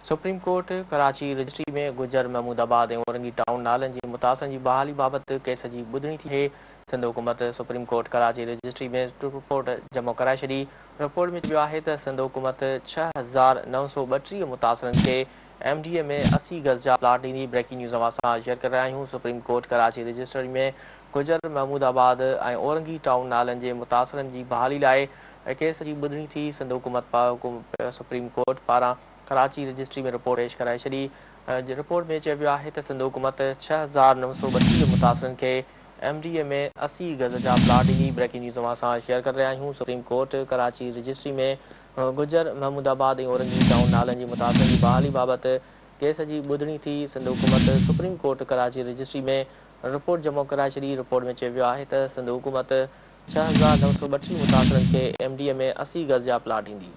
Supreme court Karachi registry में गुजर महमूदाबाद और औरंगी टाउन नालन जी मुतासिरनि जी बहाली बाबत केस जी ॿुधणी थी है। सिंध हुकूमत सुप्रीम कोर्ट कराची रजिस्ट्री में रिपोर्ट जमा कराए छॾी। रिपोर्ट में चयो आहे त सिंध हुकूमत 6,932 मुतासिरनि खे MDA में 80 गज़ जा प्लाट ॾींदी। ब्रेकिंग न्यूज़ अवां सां शेयर करे रहिया आहियूं। सुप्रीम कोर्ट कराची रजिस्ट्री में गुजर महमूदाबाद और औरंगी टाउन नालन जे मुतासिरनि जी बहाली लाइ केस जी ॿुधणी थी। सिंध हुकूमत सुप्रीम कोर्ट पारां कराची रजिस्ट्री में रिपोर्ट पेश कराए छॾी। रिपोर्ट में चयो वियो आहे त सिंध हुकूमत 6,932 मुतासिरनि खे MDA में 80 गज़ जा प्लाट ॾींदी। ब्रेकिंग न्यूज़ अवां सां शेयर करे रहिया आहियूं। सुप्रीम कोर्ट कराची रजिस्ट्री में गुजर महमूदाबाद और औरंगी टाउन नालनि जी मुतासिरनि जी बहाली बाबति केस जी ॿुधणी थी। सिंध हुकूमत सुप्रीम कोर्ट कराची रजिस्ट्री में रिपोर्ट जमा कराए छॾी। रिपोर्ट में चयो वियो आहे त सिंध हुकूमत 6,932 मुतासिरनि खे MDA में 80 गज़ जा प्लाट ॾींदी।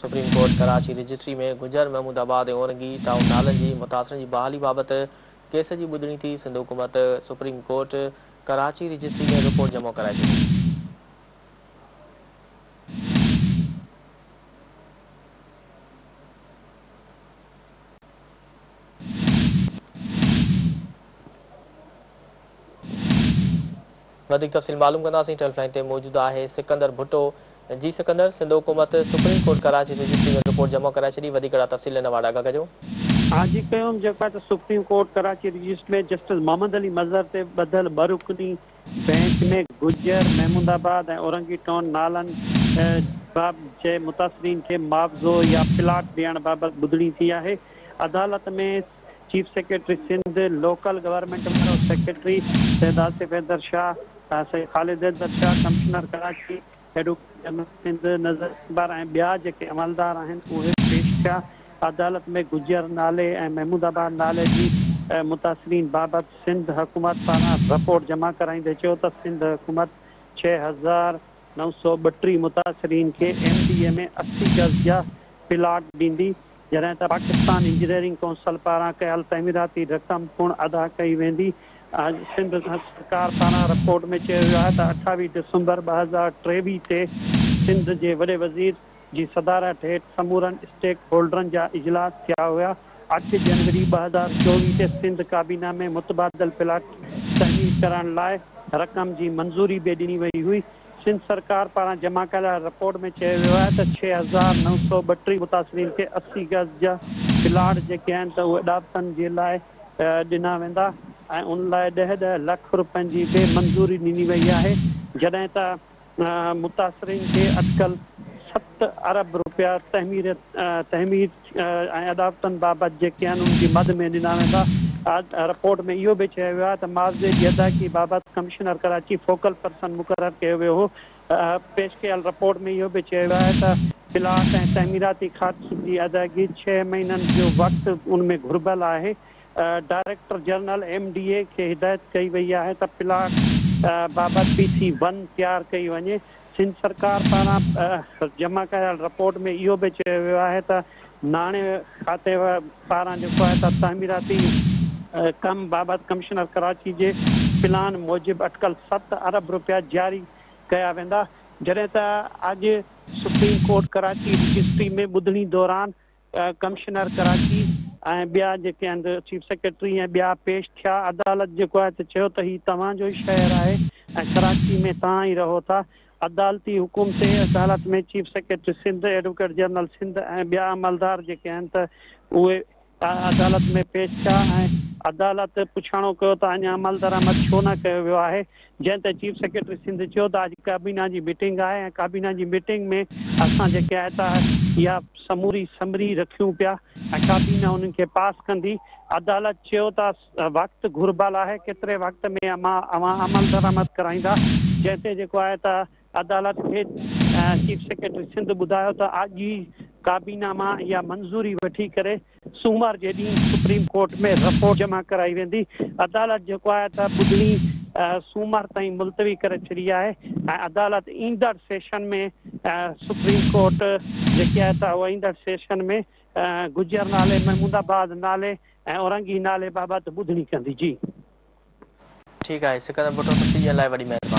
सुप्रीम कोर्ट कराची रजिस्ट्री में गुजर महमूदाबाद और औरंगी टाउन नालनि जी मुतासिरनि जी बहाली बाबति केस जी ॿुधणी थी। सिंध हुकूमत सुप्रीम कोर्ट कराची रजिस्ट्री में रिपोर्ट जमा कराए छॾी। वधिक तफ़सील मालूम कंदासीं। टेलीफोन ते मौजूद आहे सिकंदर भुट्टो। जी सिकंदर, सिंध हुकूमत सुप्रीम कोर्ट कराची रजिस्ट्री में रिपोर्ट जमा कराए छॾी। वधीक तफ़सील हिन वारा कजो। आज कयोम जेका त सुप्रीम कोर्ट कराची रजिस्ट्री में जस्टिस मोहम्मद अली मज़हर ते ॿधल बरुकनी बेंच में गुजर महमूदाबाद और औरंगी टाउन नालन जे मुतासिरीन के मुआवज़ो या प्लाट ॾियण बाबति ॿुधणी थी आहे। अदालत में chief secretary Sindh, local government वारो secretary Syed Asif Haider Shah, Syed Khalid Haider Shah, commissioner Karachi, advocate general Sindh, Nazar Iqbal ऐं ॿिया जेके अमलदार आहिनि उहे पेश थिया। अदालत में गुजर नाले ऐं महमूदाबाद नाले जी मुतासिरीन बाबति सिंध हुकूमत पारां रिपोर्ट जमा कराईंदे चयो त सिंध हुकूमत 6,932 मुतासिरीन खे MDA में 80 गज़ जा प्लाट ॾींदी, जॾहिं त पाकिस्तान इंजीनियरिंग काउंसिल पारां कयल तमीराती रक़म पिणु अदा कई वेंदी। सिंध सरकार पारां रिपोर्ट में चयो वियो आहे त 28 दिसंबर 2023 ते सिंध जे वॾे वज़ीर जी सदारत हेठि समूरनि स्टेक होल्डरनि जा इजलास थिया हुआ। 8 जनवरी 2024 ते सिंध काबीना में मुतबादल प्लाट तहमीर करण लाइ रक़म जी मंज़ूरी बि ॾिनी वई हुई। सिंध सरकार पारां जमा कयल रिपोर्ट में चयो वियो आहे त 6,932 मुतासिरीन खे 80 गज़ जा प्लाट जेके आहिनि त उहे ॾाबतनि जे लाइ ॾिना वेंदा ऐं उन लाइ 10 लख रुपयनि जी बि मंज़ूरी ॾिनी वई आहे, जॾहिं त मुतासिरीन खे अटिकल 7 अरब रुपया तहमीर ऐं अदावतनि बाबति जेके आहिनि उनजी मद में ॾिना वेंदा। रिपोर्ट में इहो बि चयो वियो आहे त मुआवज़े जी अदायगी बाबति कमिश्नर कराची फोकल पर्सन मुक़ररु कयो वियो हो। पेश कयल रिपोर्ट में इहो बि चयो वियो आहे त प्लाट ऐं तहमीराती ख़र्च जी अदायगी 6 महीननि जो वक़्तु उनमें घुर्बल आहे। डायरेक्टर जनरल MDA खे हिदायत कई वई आहे त प्लाट बाबति PC1 तयारु कई वञे। सिंध सरकार पारां जमा कयल रिपोर्ट में इहो बि चयो वियो आहे त नाणे खाते पारां जेको आहे त तहमीराती कम बाबति कमिश्नर कराची जे प्लान मूजिबि अटिकल 7 अरब रुपया जारी कया वेंदा, जॾहिं त अॼु सुप्रीम कोर्ट कराची रजिस्ट्री में ॿुधणी दौरान कमिश्नर कराची ऐं ॿिया जेके आहिनि चीफ सेक्रेटरी ऐं ॿिया पेश थिया। अदालत जेको आहे त चयो त हीउ तव्हांजो ई शहर आहे ऐं कराची में तव्हां ई रहो था। अदालती हुकुम ते अदालत में chief secretary Sindh, advocate general Sindh ऐं ॿिया अमलदार जेके आहिनि त उहे अदालत में पेश थिया ऐं अदालत पुछाणो कयो त अञा अमल दरामद छो न कयो वियो आहे, जंहिं ते चीफ सेक्रेटरी सिंध चयो त अॼु काबीना जी मीटिंग आहे ऐं काबीना जी मीटिंग में असां जेके आहे त इहा समूरी समरी रखियूं पिया ऐं काबीना उन्हनि खे पास कंदी। अदालत चयो त वक़्तु घुर्बल आहे, केतिरे वक़्त में अवां अमल दरामद कराईंदा, जंहिं ते जेको आहे त अदालत खे चीफ सेक्रेटरी सिंध ॿुधायो त अॼु ई काबीना मां इहा मंज़ूरी वठी करे सूमर जे ॾींहुं सुप्रीम कोर्ट में रिपोर्ट जमा कराई वेंदी। अदालत जेको आहे त ॿुधणी सूमर ताईं मुलतवी करे छॾी आहे ऐं अदालत ईंदड़ सेशन में सुप्रीम कोर्ट जेके आहे त उहा ईंदड़ सेशन में गुजर नाले, महमूदाबाद नाले ऐं औरंगी नाले बाबति ॿुधणी कंदी। जी ठीकु आहे सिकंदर भुट्टो, तफ़सील लाइ वॾी महिरबानी।